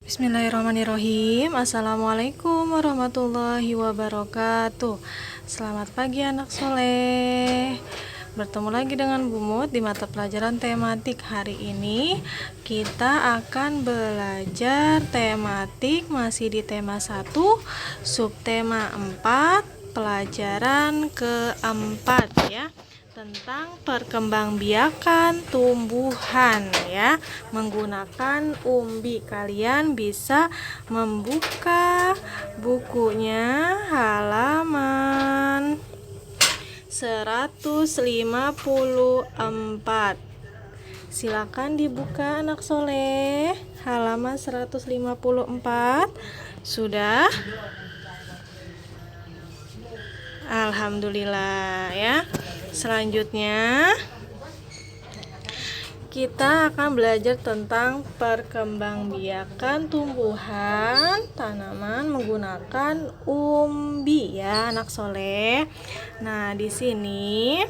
Bismillahirrahmanirrahim. Assalamualaikum warahmatullahi wabarakatuh. Selamat pagi anak soleh. Bertemu lagi dengan Bu Mut di mata pelajaran tematik. Hari ini kita akan belajar tematik masih di tema 1, subtema 4, pelajaran keempat ya, tentang perkembangbiakan tumbuhan ya, menggunakan umbi. Kalian bisa membuka bukunya halaman 154. Silakan dibuka anak soleh, halaman 154. Sudah? Alhamdulillah ya. Selanjutnya kita akan belajar tentang perkembangbiakan tumbuhan tanaman menggunakan umbi ya anak soleh. Nah, di sini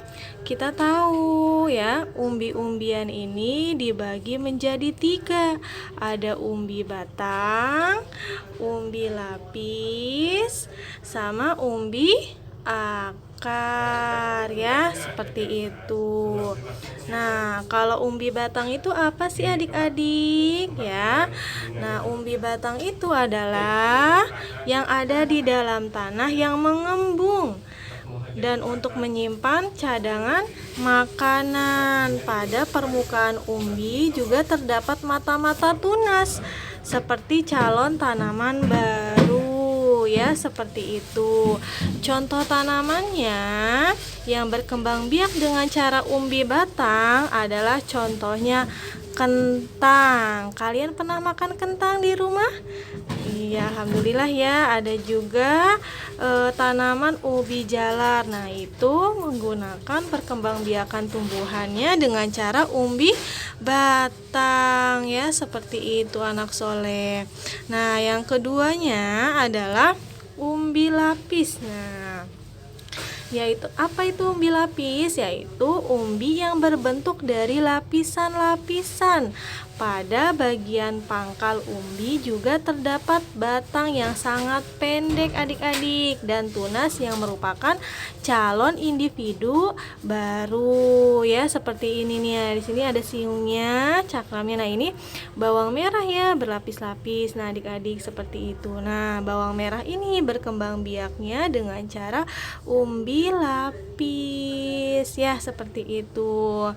kita tahu ya, umbi-umbian ini dibagi menjadi 3. Ada umbi batang, umbi lapis, sama umbi akar ya, seperti itu. Nah, kalau umbi batang itu apa sih adik-adik ya? Nah, umbi batang itu adalah yang ada di dalam tanah yang mengembung dan untuk menyimpan cadangan makanan. Pada permukaan umbi juga terdapat mata-mata tunas seperti calon tanaman baru ya, seperti itu. Contoh tanamannya yang berkembang biak dengan cara umbi batang adalah contohnya kentang. Kalian pernah makan kentang di rumah? Iya, alhamdulillah ya. Ada juga tanaman ubi jalar. Nah, itu menggunakan perkembangbiakan tumbuhannya dengan cara umbi batang ya, seperti itu anak soleh. Nah, yang keduanya adalah umbi lapis. Nah, yaitu apa itu umbi lapis? Yaitu umbi yang berbentuk dari lapisan-lapisan. Pada bagian pangkal umbi juga terdapat batang yang sangat pendek adik-adik dan tunas yang merupakan calon individu baru ya, seperti ini nih. Di sini ada siungnya, cakramnya. Nah, ini bawang merah ya, berlapis-lapis. Nah, adik-adik, seperti itu. Nah, bawang merah ini berkembang biaknya dengan cara umbi lapis ya, seperti itu.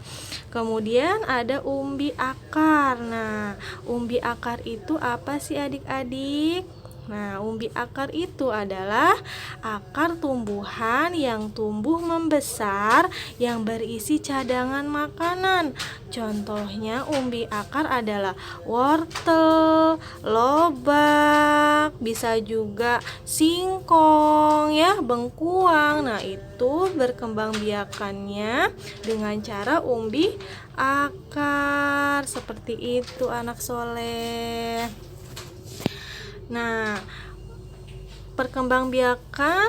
Kemudian ada umbi akar. Nah, umbi akar itu apa sih adik-adik? Nah, umbi akar itu adalah akar tumbuhan yang tumbuh membesar yang berisi cadangan makanan. Contohnya umbi akar adalah wortel, lobak, bisa juga singkong ya, bengkuang. Nah, itu berkembang biakannya dengan cara umbi akar, seperti itu anak soleh. Nah, perkembangbiakan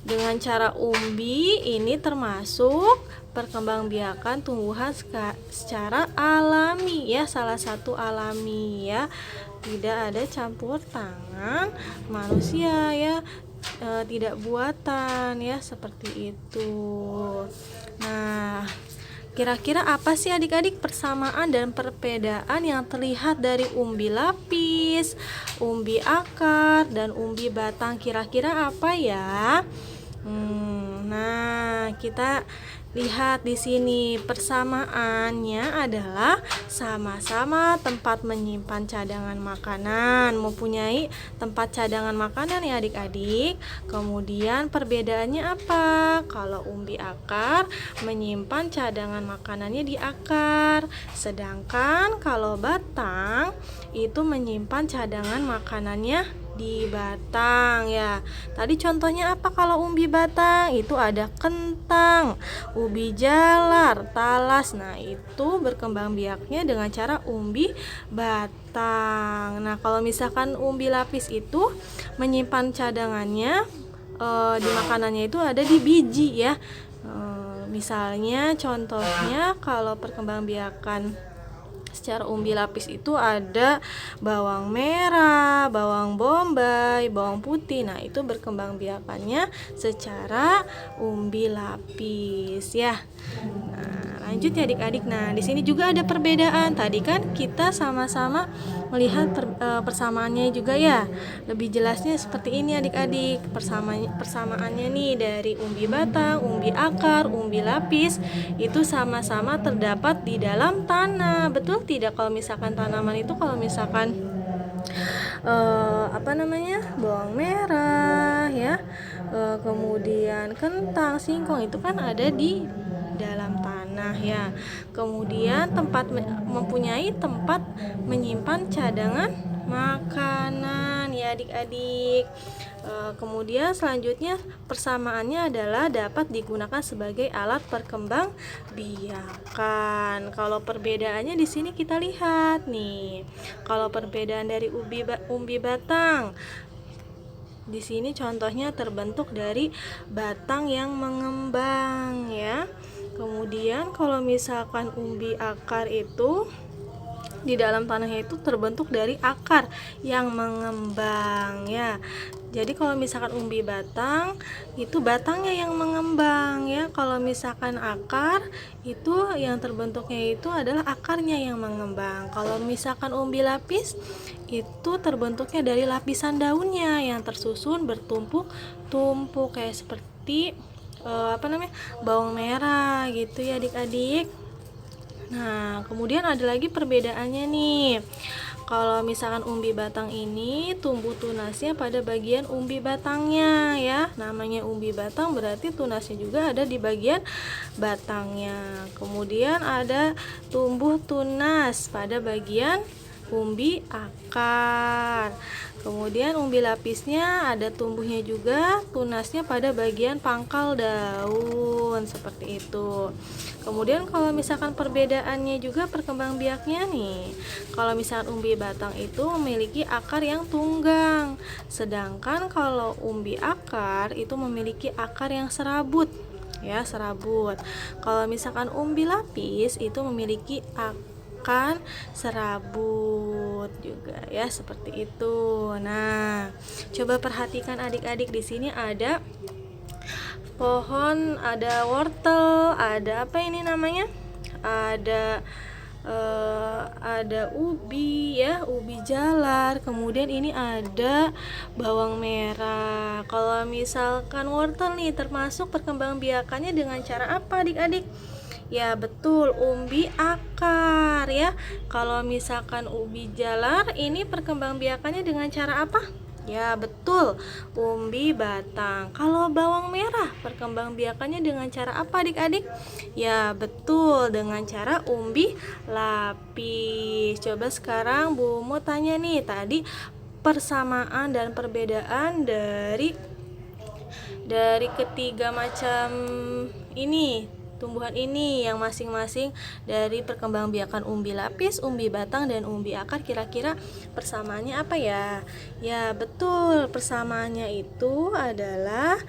dengan cara umbi ini termasuk perkembangbiakan tumbuhan secara alami ya, salah satu alami ya, tidak ada campur tangan manusia ya, tidak buatan ya, seperti itu. Nah, kira-kira apa sih adik-adik persamaan dan perbedaan yang terlihat dari umbi lapis, umbi akar, dan umbi batang? Kira-kira apa ya? Nah, kita lihat di sini persamaannya adalah sama-sama tempat menyimpan cadangan makanan, mempunyai tempat cadangan makanan ya adik-adik. Kemudian perbedaannya apa? Kalau umbi akar menyimpan cadangan makanannya di akar, sedangkan kalau batang itu menyimpan cadangan makanannya di batang ya. Tadi contohnya apa? Kalau umbi batang itu ada kentang, ubi jalar, talas. Nah, itu berkembang biaknya dengan cara umbi batang. Nah, kalau misalkan umbi lapis itu menyimpan cadangannya di makanannya itu ada di biji ya. Misalnya contohnya kalau perkembangbiakan Secara umbi lapis itu ada bawang merah, bawang bombay, bawang putih. Nah, itu berkembangbiakannya secara umbi lapis ya. Nah, lanjut ya adik-adik. Nah, di sini juga ada perbedaan. Tadi kan kita sama-sama melihat persamaannya juga ya. Lebih jelasnya seperti ini adik-adik. Persamaannya nih dari umbi batang, umbi akar, umbi lapis itu sama-sama terdapat di dalam tanah. Betul tidak? Kalau misalkan tanaman itu bawang merah ya, kemudian kentang, singkong itu kan ada di dalam tanah ya. Kemudian mempunyai tempat menyimpan cadangan makanan ya adik-adik. Kemudian selanjutnya persamaannya adalah dapat digunakan sebagai alat perkembang biakan. Kalau perbedaannya di sini kita lihat nih. Kalau perbedaan dari umbi batang, di sini contohnya terbentuk dari batang yang mengembang ya. Kemudian kalau misalkan umbi akar itu di dalam tanahnya itu terbentuk dari akar yang mengembang ya. Jadi kalau misalkan umbi batang itu batangnya yang mengembang ya. Kalau misalkan akar itu yang terbentuknya itu adalah akarnya yang mengembang. Kalau misalkan umbi lapis itu terbentuknya dari lapisan daunnya yang tersusun bertumpuk-tumpuk kayak seperti bawang merah gitu ya adik-adik. Nah, kemudian ada lagi perbedaannya nih. Kalau misalkan umbi batang ini tumbuh tunasnya pada bagian umbi batangnya ya. Namanya umbi batang berarti tunasnya juga ada di bagian batangnya. Kemudian ada tumbuh tunas pada bagian umbi akar. Kemudian umbi lapisnya ada tumbuhnya juga tunasnya pada bagian pangkal daun seperti itu. Kemudian kalau misalkan perbedaannya juga perkembangbiaknya nih. Kalau misalkan umbi batang itu memiliki akar yang tunggang, sedangkan kalau umbi akar itu memiliki akar yang serabut. Ya, serabut. Kalau misalkan umbi lapis itu memiliki akar serabut juga ya, seperti itu. Nah, coba perhatikan adik-adik, di sini ada pohon, ada wortel, ada apa ini namanya? Ada ubi ya, ubi jalar. Kemudian ini ada bawang merah. Kalau misalkan wortel nih termasuk perkembangbiakannya dengan cara apa adik-adik? Ya betul, umbi akar ya. Kalau misalkan ubi jalar ini perkembangbiakannya dengan cara apa? Ya betul, umbi batang. Kalau bawang merah perkembangbiakannya dengan cara apa adik-adik? Ya betul, dengan cara umbi lapis. Coba sekarang Bu mau tanya nih, tadi persamaan dan perbedaan dari ketiga macam ini, tumbuhan ini yang masing-masing dari perkembangbiakan umbi lapis, umbi batang, dan umbi akar, kira-kira persamaannya apa ya? Ya betul, persamaannya itu adalah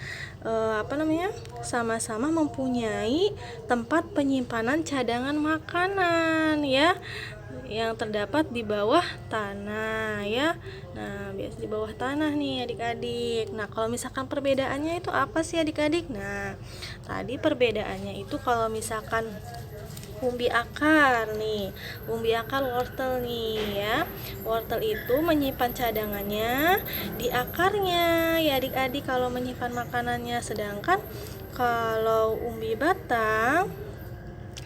sama-sama mempunyai tempat penyimpanan cadangan makanan ya, yang terdapat di bawah tanah ya. Nah, biasa di bawah tanah nih adik-adik. Nah, kalau misalkan perbedaannya itu apa sih adik-adik? Nah, tadi perbedaannya itu kalau misalkan umbi akar nih, umbi akar wortel nih ya. Wortel itu menyimpan cadangannya di akarnya ya adik-adik kalau menyimpan makanannya. Sedangkan kalau umbi batang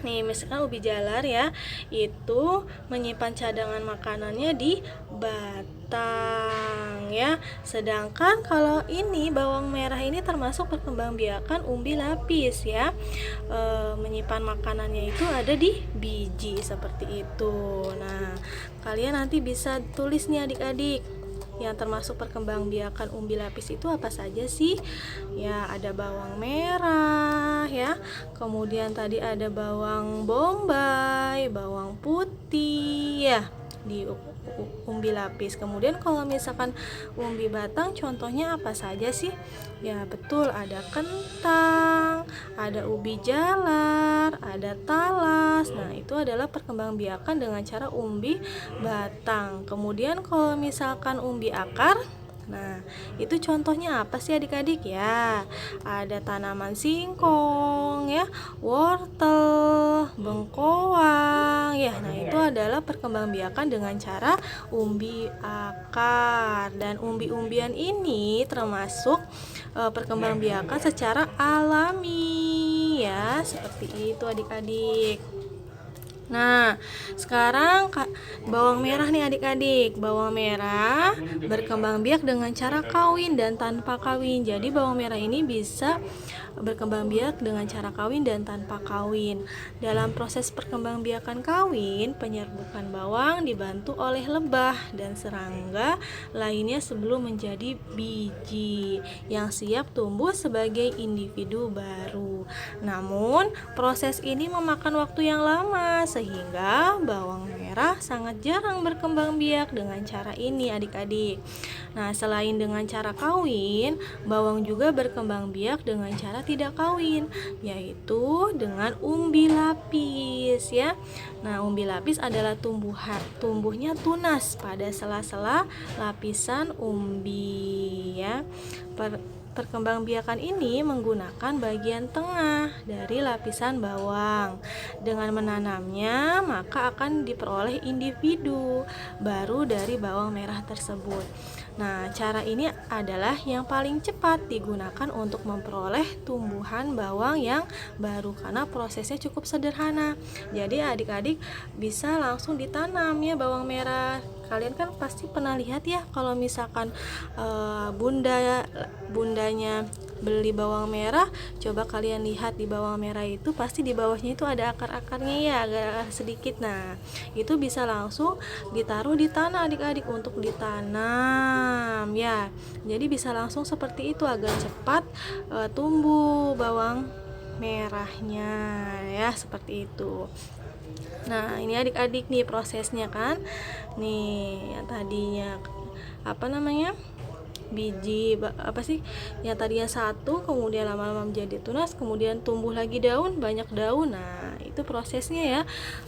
nih, misalkan ubi jalar ya, itu menyimpan cadangan makanannya di batang ya. Sedangkan kalau ini bawang merah ini termasuk perkembangbiakan umbi lapis ya. Menyimpan makanannya itu ada di biji seperti itu. Nah, kalian nanti bisa tulis nih adik-adik, yang termasuk perkembangbiakan umbi lapis itu apa saja sih? Ya, ada bawang merah ya. Kemudian tadi ada bawang bombay, bawang putih ya di umbi lapis. Kemudian kalau misalkan umbi batang contohnya apa saja sih? Ya betul, ada kentang, ada ubi jalar, ada talas. Nah, itu adalah perkembangbiakan dengan cara umbi batang. Kemudian kalau misalkan umbi akar, nah, itu contohnya apa sih adik-adik ya? Ada tanaman singkong ya, wortel, bengkoang ya. Nah, itu adalah perkembangbiakan dengan cara umbi akar. Dan umbi-umbian ini termasuk perkembangbiakan secara alami ya, seperti itu adik-adik. Nah, sekarang bawang merah nih adik-adik. Bawang merah berkembang biak dengan cara kawin dan tanpa kawin. Jadi bawang merah ini bisa berkembang biak dengan cara kawin dan tanpa kawin. Dalam proses perkembangbiakan kawin, penyerbukan bawang dibantu oleh lebah dan serangga lainnya sebelum menjadi biji yang siap tumbuh sebagai individu baru. Namun, proses ini memakan waktu yang lama sehingga bawang merah sangat jarang berkembang biak dengan cara ini adik-adik. Nah, selain dengan cara kawin, bawang juga berkembang biak dengan cara tidak kawin, yaitu dengan umbi lapis ya. Nah, umbi lapis adalah tumbuhnya tunas pada sela-sela lapisan umbi ya. Perkembangbiakan ini menggunakan bagian tengah dari lapisan bawang. Dengan menanamnya, maka akan diperoleh individu baru dari bawang merah tersebut. Nah, cara ini adalah yang paling cepat digunakan untuk memperoleh tumbuhan bawang yang baru karena prosesnya cukup sederhana. Jadi adik-adik bisa langsung ditanam ya bawang merah. Kalian kan pasti pernah lihat ya kalau misalkan bundanya beli bawang merah, coba kalian lihat di bawang merah itu pasti di bawahnya itu ada akar-akarnya ya, agak sedikit. Nah, itu bisa langsung ditaruh di tanah adik-adik untuk ditanam ya. Jadi bisa langsung seperti itu agar cepat tumbuh bawang merahnya ya, seperti itu. Nah, ini adik-adik nih prosesnya kan. Nih, yang tadinya biji yang tadinya satu, kemudian lama-lama menjadi tunas, kemudian tumbuh lagi daun, banyak daun. Nah, itu prosesnya ya,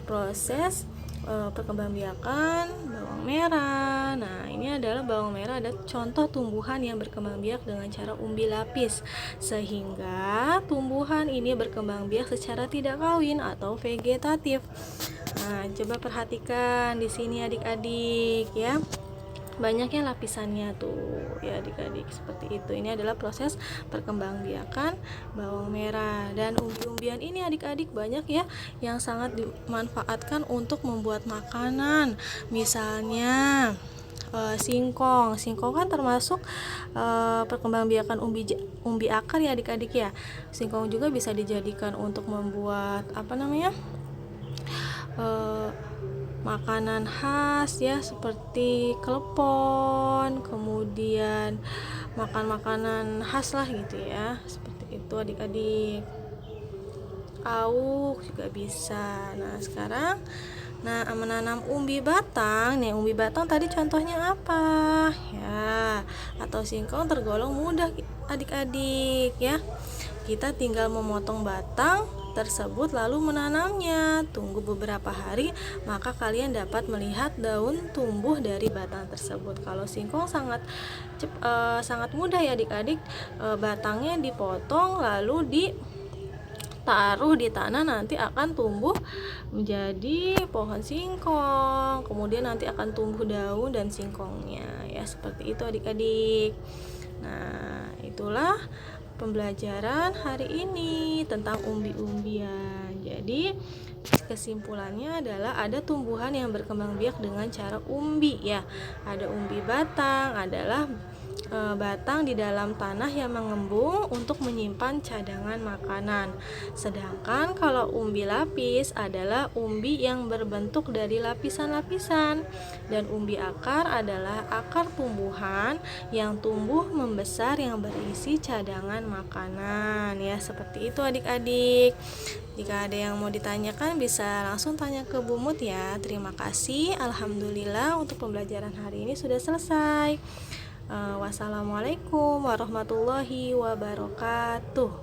proses perkembangbiakan bawang merah. Nah, ini adalah bawang merah, ada contoh tumbuhan yang berkembang biak dengan cara umbi lapis, sehingga tumbuhan ini berkembang biak secara tidak kawin atau vegetatif. Nah, coba perhatikan di sini adik-adik ya. Banyaknya lapisannya tuh ya adik-adik, seperti itu. Ini adalah proses perkembangbiakan bawang merah. Dan umbi-umbian ini adik-adik banyak ya yang sangat dimanfaatkan untuk membuat makanan. Misalnya singkong kan termasuk perkembangbiakan umbi akar ya adik-adik ya. Singkong juga bisa dijadikan untuk membuat makanan khas ya, seperti klepon, kemudian makanan khas lah gitu ya, seperti itu adik-adik. Awuk juga bisa. Nah, sekarang menanam umbi batang. Nih, umbi batang tadi contohnya apa ya, atau singkong tergolong mudah adik-adik ya. Kita tinggal memotong batang tersebut lalu menanamnya. Tunggu beberapa hari, maka kalian dapat melihat daun tumbuh dari batang tersebut. Kalau singkong sangat mudah ya adik-adik. Batangnya dipotong lalu ditaruh di tanah, nanti akan tumbuh menjadi pohon singkong. Kemudian nanti akan tumbuh daun dan singkongnya ya, seperti itu adik-adik. Nah, itulah pembelajaran hari ini tentang umbi-umbian. Jadi kesimpulannya adalah ada tumbuhan yang berkembang biak dengan cara umbi ya. Ada umbi batang, adalah batang di dalam tanah yang mengembung untuk menyimpan cadangan makanan. Sedangkan kalau umbi lapis adalah umbi yang berbentuk dari lapisan-lapisan. Dan umbi akar adalah akar tumbuhan yang tumbuh membesar yang berisi cadangan makanan ya, seperti itu adik-adik. Jika ada yang mau ditanyakan bisa langsung tanya ke Bu Mut ya. Terima kasih. Alhamdulillah untuk pembelajaran hari ini sudah selesai. Wassalamualaikum warahmatullahi wabarakatuh.